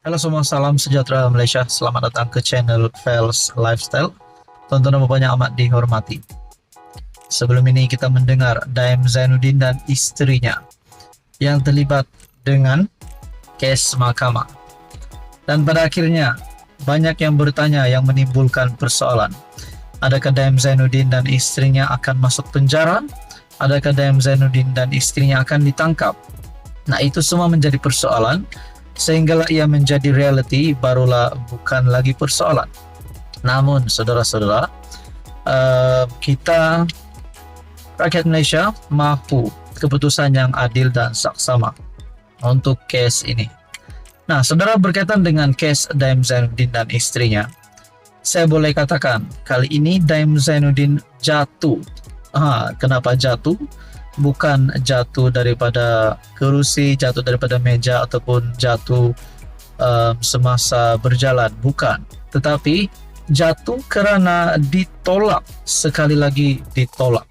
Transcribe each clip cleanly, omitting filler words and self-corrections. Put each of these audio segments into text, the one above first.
Halo semua, salam sejahtera Malaysia. Selamat datang ke channel Fels Lifestyle. Tonton dan banyak amat dihormati. Sebelum ini kita mendengar Daim Zainuddin dan istrinya yang terlibat dengan kes mahkamah. Dan pada akhirnya banyak yang bertanya yang menimbulkan persoalan. Adakah Daim Zainuddin dan istrinya akan masuk penjara? Adakah Daim Zainuddin dan istrinya akan ditangkap? Nah, itu semua menjadi persoalan. Sehinggalah ia menjadi reality, barulah bukan lagi persoalan. Namun saudara-saudara, kita rakyat Malaysia mahu keputusan yang adil dan saksama untuk kes ini. Nah, saudara, berkaitan dengan kes Daim Zainuddin dan istrinya, saya boleh katakan kali ini Daim Zainuddin jatuh. Kenapa jatuh? Bukan jatuh daripada kerusi, jatuh daripada meja, ataupun jatuh semasa berjalan, bukan. Tetapi jatuh kerana ditolak, sekali lagi ditolak.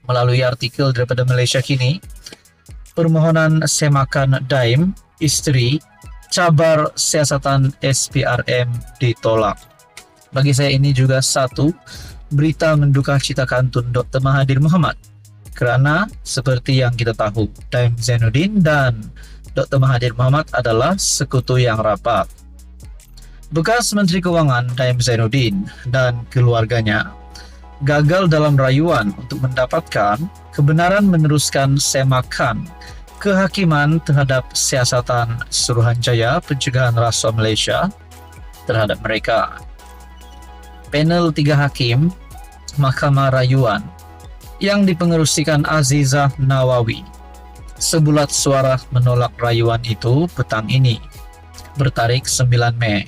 Melalui artikel daripada Malaysia Kini, permohonan semakan Daim, isteri, cabar siasatan SPRM ditolak. Bagi saya ini juga satu berita menduka citakan Tun Dr. Mahathir Mohamad. Kerana seperti yang kita tahu, Daim Zainuddin dan Dr. Mahathir Mohamad adalah sekutu yang rapat. Bekas Menteri Kewangan Daim Zainuddin dan keluarganya gagal dalam rayuan untuk mendapatkan kebenaran meneruskan semakan kehakiman terhadap siasatan Suruhanjaya Pencegahan Rasuah Malaysia terhadap mereka. Panel 3 hakim Mahkamah Rayuan yang dipengerusikan Azizah Nawawi sebulat suara menolak rayuan itu petang ini, bertarik 9 Mei.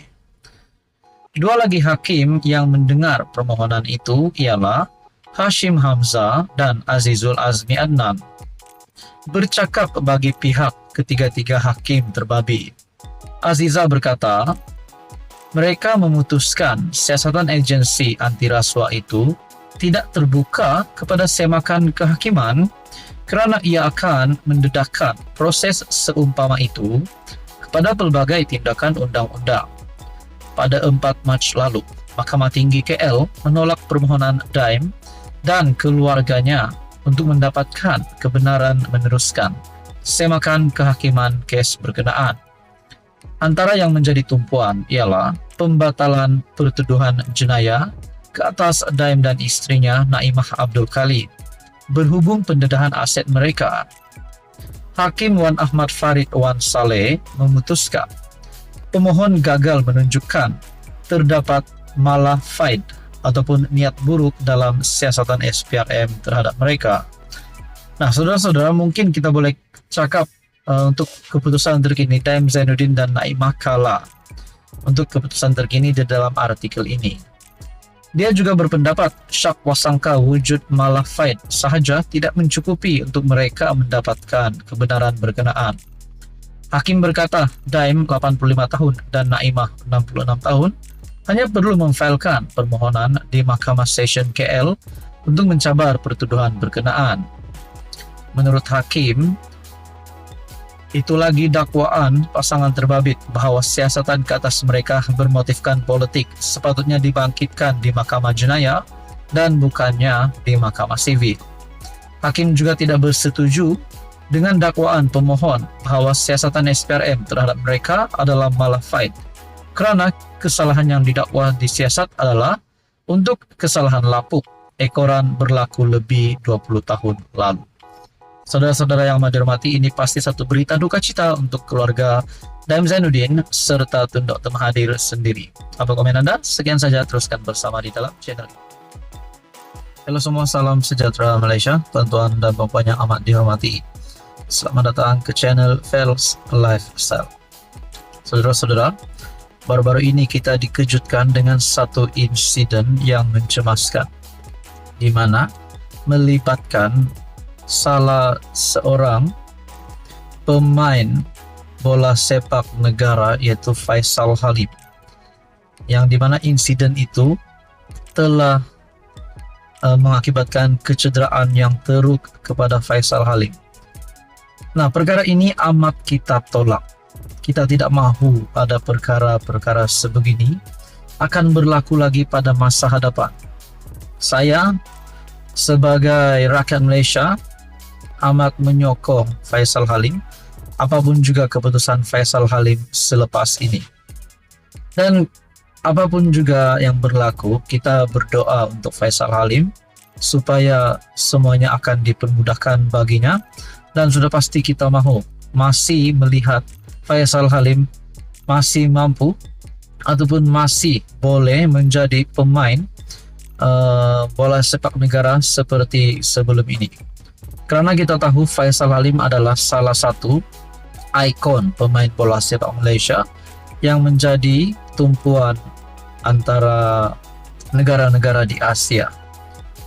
Dua lagi hakim yang mendengar permohonan itu ialah Hashim Hamzah dan Azizul Azmi Adnan. Bercakap bagi pihak ketiga-tiga hakim terbabi, Azizah berkata, mereka memutuskan siasatan agensi anti rasuah itu tidak terbuka kepada semakan kehakiman kerana ia akan mendedahkan proses seumpama itu kepada pelbagai tindakan undang-undang. Pada 4 Mac lalu, Mahkamah Tinggi KL menolak permohonan Daim dan keluarganya untuk mendapatkan kebenaran meneruskan semakan kehakiman kes berkenaan. Antara yang menjadi tumpuan ialah pembatalan pertuduhan jenayah ke atas Daim dan istrinya Naimah Abdul Khalid berhubung pendedahan aset mereka. Hakim Wan Ahmad Farid Wan Saleh memutuskan pemohon gagal menunjukkan terdapat malafaid ataupun niat buruk dalam siasatan SPRM terhadap mereka. Nah, saudara-saudara, mungkin kita boleh cakap untuk keputusan terkini Daim Zainuddin dan Naimah kalah untuk keputusan terkini di dalam artikel ini. Dia juga berpendapat syak wasangka wujud malafaid sahaja tidak mencukupi untuk mereka mendapatkan kebenaran berkenaan. Hakim berkata Daim 85 tahun dan Naimah 66 tahun hanya perlu memfailkan permohonan di Mahkamah Session KL untuk mencabar pertuduhan berkenaan. Menurut Hakim, itu lagi dakwaan pasangan terbabit bahawa siasatan ke atas mereka bermotifkan politik sepatutnya dibangkitkan di Mahkamah Jenayah dan bukannya di Mahkamah Sivil. Hakim juga tidak bersetuju dengan dakwaan pemohon bahawa siasatan SPRM terhadap mereka adalah malafaid kerana kesalahan yang didakwa disiasat adalah untuk kesalahan lapuk ekoran berlaku lebih 20 tahun lalu. Saudara-saudara yang menghormati, ini pasti satu berita duka cita untuk keluarga Daim Zainuddin serta Tun Dr. Mahathir sendiri. Apa komen Anda? Sekian saja, teruskan bersama di dalam channel ini. Halo semua, salam sejahtera Malaysia, tuan-tuan dan puan yang amat dihormati. Selamat datang ke channel Fels Lifestyle. Saudara-saudara, baru-baru ini kita dikejutkan dengan satu insiden yang mencemaskan, di mana melibatkan salah seorang pemain bola sepak negara yaitu Faisal Halim, yang dimana insiden itu telah mengakibatkan kecederaan yang teruk kepada Faisal Halim. Nah, perkara ini amat kita tolak. kita tidak mahu ada perkara-perkara sebegini akan berlaku lagi pada masa hadapan. Saya sebagai rakyat Malaysia amat menyokong Faisal Halim, apapun juga keputusan Faisal Halim selepas ini. Dan apapun juga yang berlaku, kita berdoa untuk Faisal Halim supaya semuanya akan dipermudahkan baginya, dan sudah pasti kita mahu masih melihat Faisal Halim masih mampu ataupun masih boleh menjadi pemain bola sepak negara seperti sebelum ini. Karena kita tahu Faisal Halim adalah salah satu ikon pemain bola sepak Malaysia yang menjadi tumpuan antara negara-negara di Asia.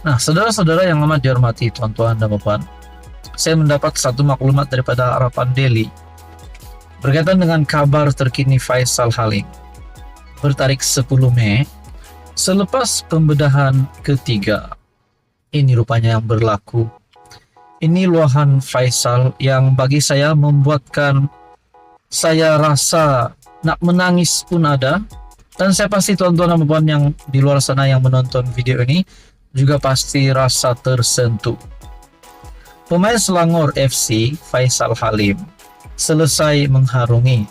Nah, saudara-saudara yang amat dihormati, tuan-tuan dan puan, saya mendapat satu maklumat daripada Harapan Daily berkaitan dengan kabar terkini Faisal Halim. Bertarik 10 Mei, selepas pembedahan ketiga, ini rupanya yang berlaku. Ini luahan Faisal yang bagi saya membuatkan saya rasa nak menangis pun ada. Dan saya pasti tuan-tuan dan puan yang di luar sana yang menonton video ini juga pasti rasa tersentuh. Pemain Selangor FC Faisal Halim selesai mengharungi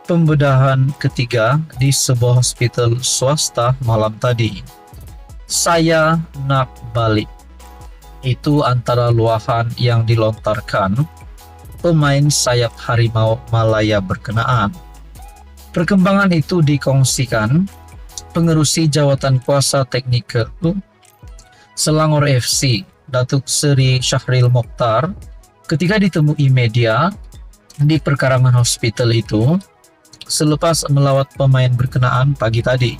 pembedahan ketiga di sebuah hospital swasta malam tadi. Saya nak balik. Itu antara luahan yang dilontarkan pemain sayap Harimau Malaya berkenaan. Perkembangan itu dikongsikan pengerusi jawatan kuasa teknikal Selangor FC, Datuk Seri Syahril Mokhtar, ketika ditemui media di perkarangan hospital itu selepas melawat pemain berkenaan pagi tadi.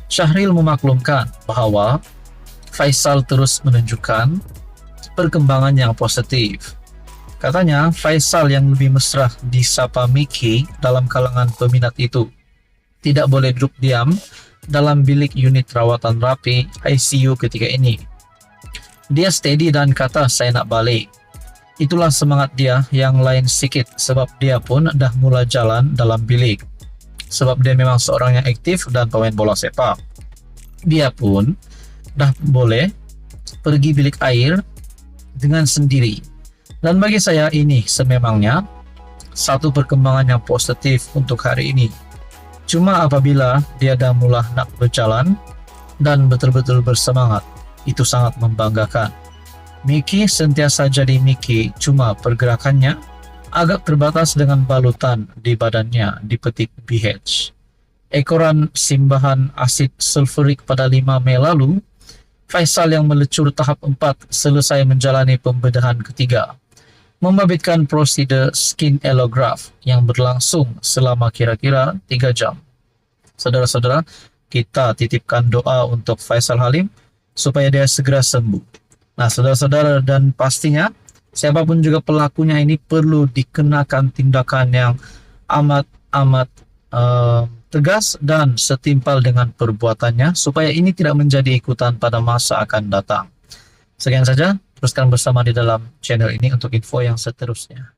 Syahril memaklumkan bahwa Faisal terus menunjukkan perkembangan yang positif. Katanya Faisal yang lebih mesra disapa Mickey dalam kalangan peminat itu tidak boleh duduk diam dalam bilik unit rawatan rapi ICU ketika ini. Dia steady dan kata saya nak balik. Itulah semangat dia yang lain sikit sebab dia pun dah mula jalan dalam bilik. Sebab dia memang seorang yang aktif dan pemain bola sepak. Dia pun dah boleh pergi bilik air dengan sendiri. Dan bagi saya ini sememangnya satu perkembangan yang positif untuk hari ini. Cuma apabila dia dah mula nak berjalan dan betul-betul bersemangat, itu sangat membanggakan. Mickey sentiasa jadi Mickey, cuma pergerakannya agak terbatas dengan balutan di badannya dipetik BH. Ekoran simbahan asid sulfurik pada 5 Mei lalu, Faisal yang melecur tahap 4 selesai menjalani pembedahan ketiga, membabitkan prosedur skin allograft yang berlangsung selama kira-kira 3 jam. Saudara-saudara, kita titipkan doa untuk Faisal Halim supaya dia segera sembuh. Nah, saudara-saudara, dan pastinya siapapun juga pelakunya ini perlu dikenakan tindakan yang amat tegas dan setimpal dengan perbuatannya supaya ini tidak menjadi ikutan pada masa akan datang. Sekian saja, teruskan bersama di dalam channel ini untuk info yang seterusnya.